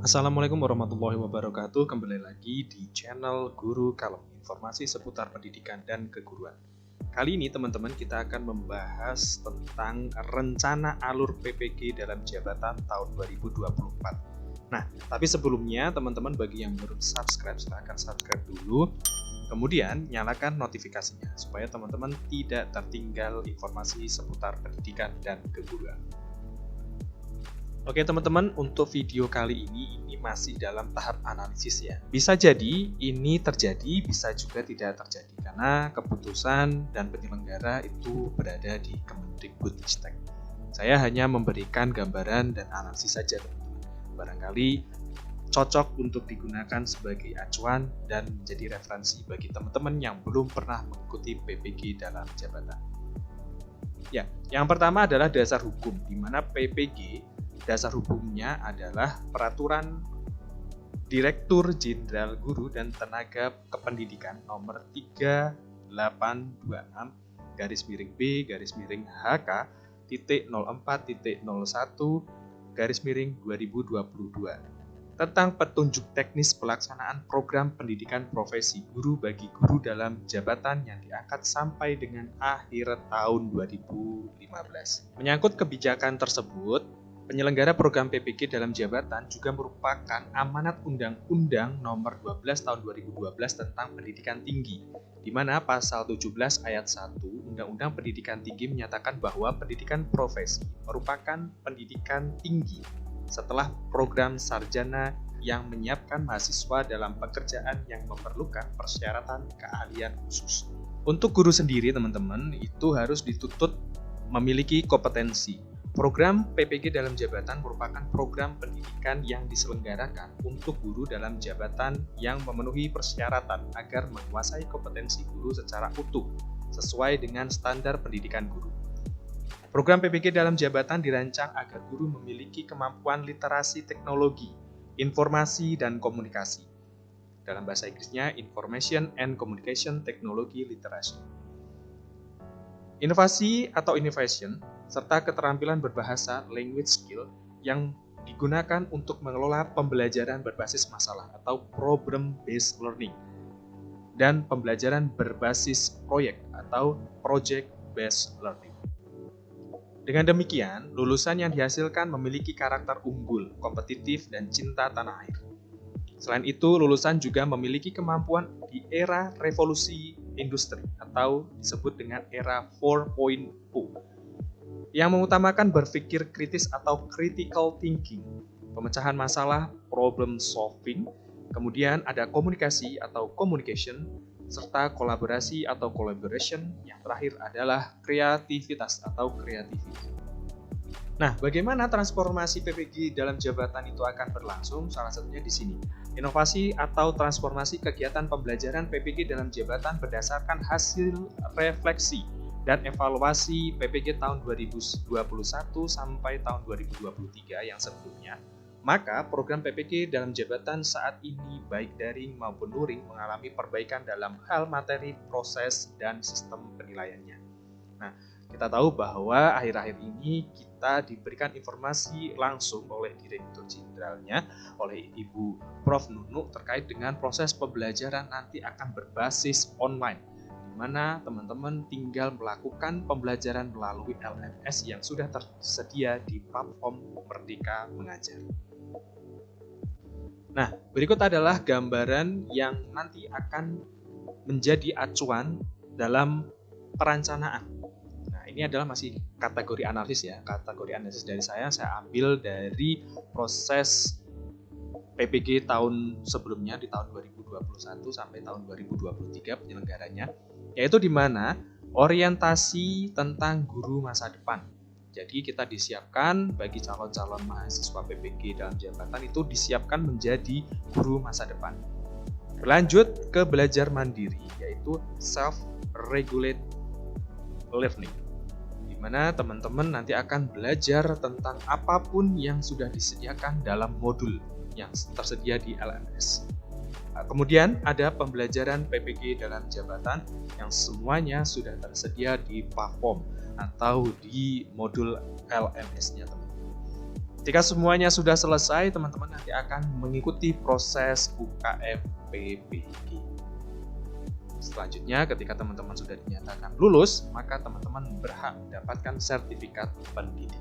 Assalamualaikum warahmatullahi wabarakatuh. Kembali lagi di channel Guru Kalem, informasi seputar pendidikan dan keguruan. Kali ini teman-teman kita akan membahas tentang rencana alur PPG dalam jabatan tahun 2024. Nah, tapi sebelumnya teman-teman bagi yang belum subscribe silahkan subscribe dulu. Kemudian nyalakan notifikasinya supaya teman-teman tidak tertinggal informasi seputar pendidikan dan keguruan. Oke teman-teman, untuk video kali ini masih dalam tahap analisis ya. Bisa jadi ini terjadi, bisa juga tidak terjadi karena keputusan dan penyelenggara itu berada di Kemendikbudristek. Saya hanya memberikan gambaran dan analisis saja teman-teman. Barangkali cocok untuk digunakan sebagai acuan dan menjadi referensi bagi teman-teman yang belum pernah mengikuti PPG dalam jabatan. Ya, yang pertama adalah dasar hukum, di mana PPG dasar hukumnya adalah Peraturan Direktur Jenderal Guru dan Tenaga Kependidikan nomor 3826/B/HK.04.01/2022 tentang petunjuk teknis pelaksanaan program pendidikan profesi guru bagi guru dalam jabatan yang diangkat sampai dengan akhir tahun 2015. Menyangkut kebijakan tersebut, penyelenggara program PPG dalam jabatan juga merupakan amanat Undang-Undang Nomor 12 Tahun 2012 tentang Pendidikan Tinggi, di mana pasal 17 ayat 1 Undang-Undang Pendidikan Tinggi menyatakan bahwa pendidikan profesi merupakan pendidikan tinggi setelah program sarjana yang menyiapkan mahasiswa dalam pekerjaan yang memerlukan persyaratan keahlian khusus. Untuk guru sendiri teman-teman itu harus dituntut memiliki kompetensi. Program PPG dalam jabatan merupakan program pendidikan yang diselenggarakan untuk guru dalam jabatan yang memenuhi persyaratan agar menguasai kompetensi guru secara utuh, sesuai dengan standar pendidikan guru. Program PPG dalam jabatan dirancang agar guru memiliki kemampuan literasi teknologi, informasi, dan komunikasi. Dalam bahasa Inggrisnya, Information and Communication Technology Literacy. Inovasi atau innovation, serta keterampilan berbahasa language skill yang digunakan untuk mengelola pembelajaran berbasis masalah atau problem based learning dan pembelajaran berbasis proyek atau project based learning. Dengan demikian, lulusan yang dihasilkan memiliki karakter unggul, kompetitif, dan cinta tanah air. Selain itu, lulusan juga memiliki kemampuan di era revolusi industri atau disebut dengan era 4.0 yang mengutamakan berpikir kritis atau critical thinking, pemecahan masalah problem solving, kemudian ada komunikasi atau communication, serta kolaborasi atau collaboration, yang terakhir adalah kreativitas atau creativity. Nah, bagaimana transformasi PPG dalam jabatan itu akan berlangsung? Salah satunya di sini. Inovasi atau transformasi kegiatan pembelajaran PPG dalam jabatan berdasarkan hasil refleksi dan evaluasi PPG tahun 2021 sampai tahun 2023 yang sebelumnya. Maka program PPG dalam jabatan saat ini baik daring maupun luring mengalami perbaikan dalam hal materi, proses, dan sistem penilaiannya. Nah, kita tahu bahwa akhir-akhir ini kita diberikan informasi langsung oleh Direktur Jenderalnya, oleh Ibu Prof. Nunu terkait dengan proses pembelajaran nanti akan berbasis online, di mana teman-teman tinggal melakukan pembelajaran melalui LMS yang sudah tersedia di platform Merdeka Mengajar. Nah, berikut adalah gambaran yang nanti akan menjadi acuan dalam perencanaan. Ini adalah masih kategori analisis ya. Kategori analisis dari saya ambil dari proses PPG tahun sebelumnya di tahun 2021 sampai tahun 2023 penyelenggaranya, yaitu di mana orientasi tentang guru masa depan. Jadi kita disiapkan bagi calon-calon mahasiswa PPG dalam jabatan itu disiapkan menjadi guru masa depan. Berlanjut ke belajar mandiri, yaitu self-regulate learning, di mana teman-teman nanti akan belajar tentang apapun yang sudah disediakan dalam modul yang tersedia di LMS. Kemudian ada pembelajaran PPG dalam jabatan yang semuanya sudah tersedia di platform atau di modul LMS-nya teman-teman. Ketika semuanya sudah selesai, teman-teman nanti akan mengikuti proses UKM PPG. Selanjutnya, ketika teman-teman sudah dinyatakan lulus, maka teman-teman berhak mendapatkan sertifikat pendidik.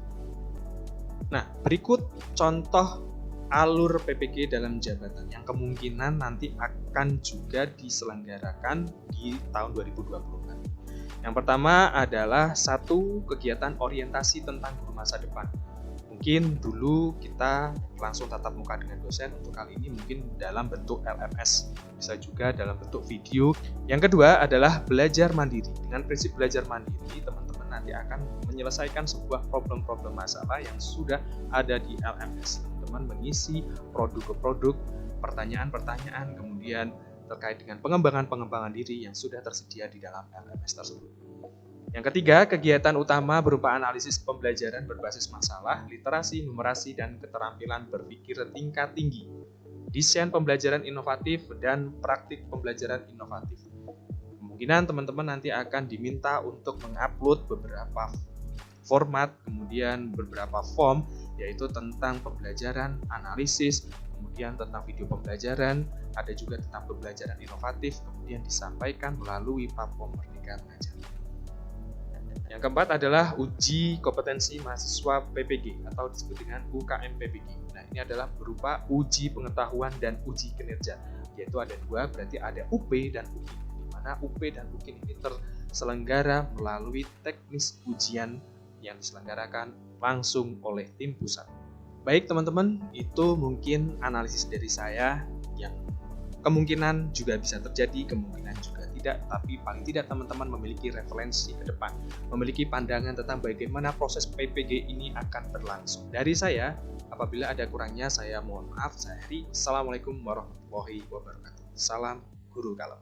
Nah, berikut contoh alur PPG dalam jabatan yang kemungkinan nanti akan juga diselenggarakan di tahun 2024. Yang pertama adalah satu kegiatan orientasi tentang guru masa depan. Mungkin dulu kita langsung tatap muka dengan dosen, untuk kali ini mungkin dalam bentuk LMS, bisa juga dalam bentuk video. Yang kedua adalah belajar mandiri. Dengan prinsip belajar mandiri, teman-teman nanti akan menyelesaikan sebuah problem-problem masalah yang sudah ada di LMS. Teman-teman mengisi produk ke produk, pertanyaan-pertanyaan, kemudian terkait dengan pengembangan diri yang sudah tersedia di dalam LMS tersebut. Yang ketiga, kegiatan utama berupa analisis pembelajaran berbasis masalah, literasi, numerasi, dan keterampilan berpikir tingkat tinggi, desain pembelajaran inovatif, dan praktik pembelajaran inovatif. Kemungkinan teman-teman nanti akan diminta untuk mengupload beberapa format, kemudian beberapa form, yaitu tentang pembelajaran, analisis, kemudian tentang video pembelajaran, ada juga tentang pembelajaran inovatif, kemudian disampaikan melalui platform Merdeka Mengajar. Yang keempat adalah uji kompetensi mahasiswa PPG atau disebut dengan UKM PPG. Nah, ini adalah berupa uji pengetahuan dan uji kinerja, yaitu ada dua, berarti ada UP dan UKIN, di mana UP dan UKIN ini terselenggara melalui teknis ujian yang diselenggarakan langsung oleh tim pusat. Baik teman-teman, itu mungkin analisis dari saya yang kemungkinan juga bisa terjadi, kemungkinan juga tidak, tapi paling tidak teman-teman memiliki referensi ke depan, memiliki pandangan tentang bagaimana proses PPG ini akan berlangsung. Dari saya, apabila ada kurangnya saya mohon maaf. Saya Heri. Assalamualaikum warahmatullahi wabarakatuh. Salam Guru Kalem.